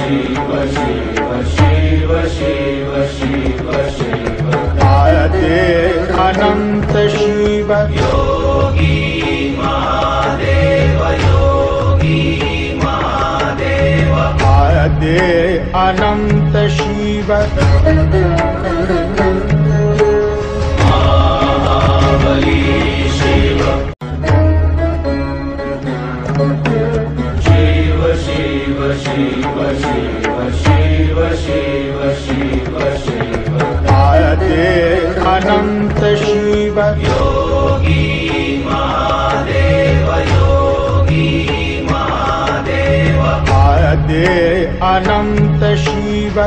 शिव शिव शिव शिव शिव शिव आदे अनंत शिव योगी महादेव योगी महादेव आदे अनंत शिव महाबली शिव शिव शिव शिव शिव शिव शिव शिव शिव आदे अनंत शिव योगी महादेव योगी महादेव आदे अनंत शिव